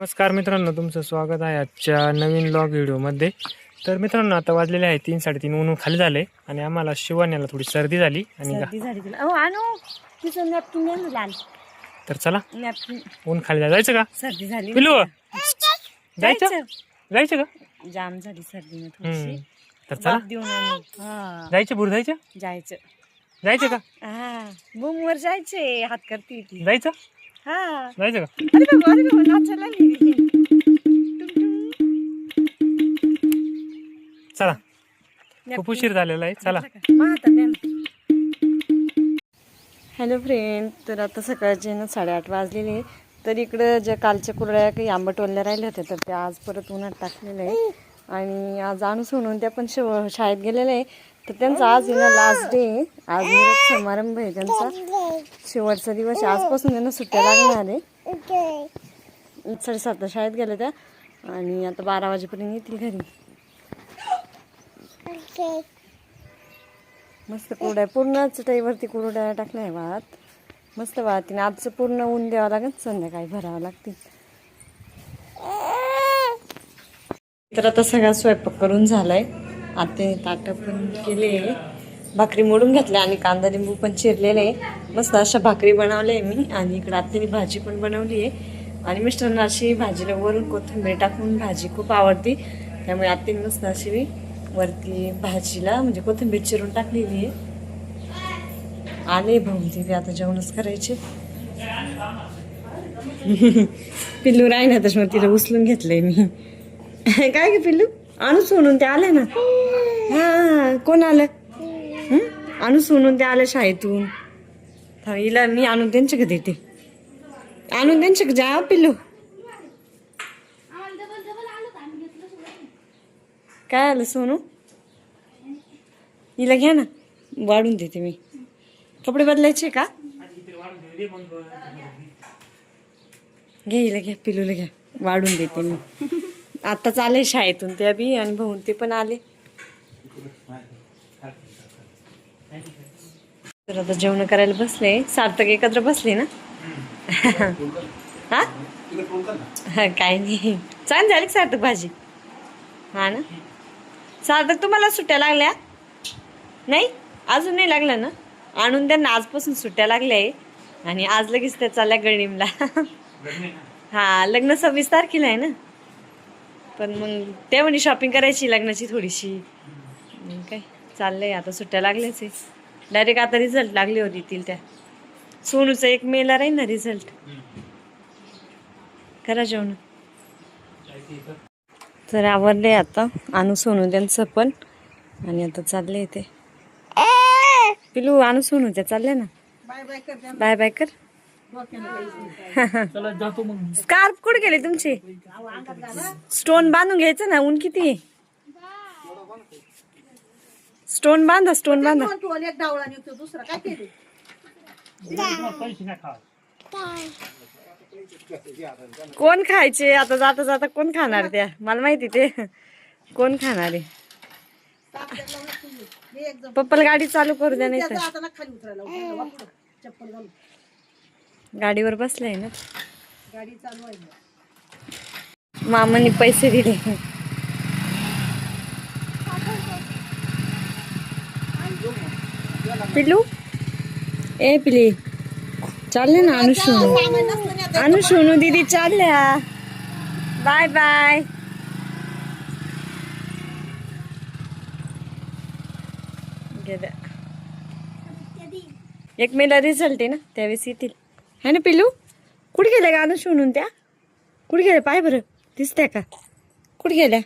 नमस्कार मित्रांनो, तुमचं स्वागत आहे आजच्या नवीन व्लॉग व्हिडिओमध्ये. तर मित्रांनो, आता वाजलेले आहे 3-3:30, ऊन खाली झाले आणि आम्हाला शिवान्याला थोडी सर्दी झाली आणि तर चला ऊन खाली जायचं का? सर्दी झाली पिलू जायचं जायचं का? जाम झाली सर्दी थोडीशी. तर चला जायचं बुर जायचं जायचं का? हा बूम वर जायचे, हात करती ती. जायचं हा जायचं का? अरे बाबा, अरे बाबा, नाचायला लागली. चला खूप उशीर झालेला आहे, चला. हॅलो फ्रेंड, तर आता सकाळचे 8:30 वाजलेले. तर इकडं ज्या कालच्या कुरड्या काही आंबट ओल्या राहिल्या होत्या, तर त्या आज परत उन्हात टाकलेलं आहे. आणि आज आणू सोडून त्या पण शाळेत गेलेल्या आहे. तर त्यांचा आज लास्ट डे आहे. आज निरोप समारंभ आहे त्यांचा, शेवटचा दिवस आहे. आजपासून त्यांना सुट्ट्या लागणार आहे. 7:30 शाळेत गेल्या त्या आणि आता 12 वाजेपर्यंत येतील घरी. मस्त कुरड्या, पूर्ण चटईवरती कुरड्या टाकल्या आहे भात. मस्त वाहतीने. आजचं पूर्ण ऊन द्यावं लागेल, संध्याकाळी भरावं लागतील. तर आता सगळा स्वयंपाक करून झालाय. आता ताटं पण केले, भाकरी मोडून घेतल्या आणि कांदा लिंबू पण चिरलेले आहे. मस्त अशा भाकरी बनवल्या आहे मी. आणि इकडं आत्याने भाजी पण बनवली आहे. आणि मिस्टरांना अशी भाजीला वरून कोथिंबीर टाकून भाजी खूप आवडती, त्यामुळे आत्याने मस्त अशी वरती भाजीला म्हणजे कोथिंबीर चिरून टाकलेली आहे. आले भाऊ तिथे, आता जेवणच करायचे. पिल्लू राही ना, त्याच्यामुळे तिला उचलून घेतलंय मी. काय गे पिल्लू, आणू सोडून ते आले ना. हा कोण आलं? आणू सोडून ते आलं शाळेतून. हिला मी आणून त्यांच्या का देते, आणून त्यांच्या का जा पिल्लू. काय आलं सोनू? हिला घ्या ना, वाढून देते मी. कपडे बदलायचे का? घे हिला, घ्या पिल्लूला, घ्या वाढून देते मी. आताच आले शाळेतून त्या बी, आणि भाऊन ते पण आले. तर आता जेवण करायला बसले. सार्थक एकत्र बसले ना. हा काय नाही, छान झाली सार्थक भाजी. हा ना सार्थक, तुम्हाला सुट्ट्या लागल्या नाही? अजून नाही लागल्या ना? आणून त्यांना आजपासून सुट्ट्या लागल्या आहे. आणि आज लगेच त्या चालल्या गणिमला. हा लग्न 26 तारखेला आहे ना. पण मग ते म्हणे शॉपिंग करायची लग्नाची थोडीशी. काय चाललंय, आता सुट्ट्या लागल्याच आहे. डायरेक्ट आता रिझल्ट लागले होते येतील त्या. सोनूचा 1 मेला राहील ना रिझल्ट. करा जेवण. तर आवडले आता आणू सोनू त्यांचं पण. आणि आता चालले ते पिलू, आणू सोनू त्या चालले ना. बाय बाय कर. स्कार्फ कुठे गेले तुमचे? स्टोन बांधून घ्यायचं ना, ऊन किती आहे. स्टोन बांधा, स्टोन बांधा. कोण खायचे आता, जाता जाता कोण खाणार त्या, मला माहिती ते कोण खाणार आहे. पप्पाला गाडी चालू करू द्या, नाही तर गाडीवर बसले ना. मामांनी पैसे दिले. पिल्लू ए पिली, चालले ना आणू सोनू. आणू सोनू दीदी चालल्या. Bye bye. गेल्या 1 मेला रिझल्ट आहे ना, त्यावेळेस येतील. है ना पिल्लू? कुठे गेल्या गाणं सोनून त्या? कुठे गेल्या पाय बरं, दिसत्या का? कुठे गेल्या?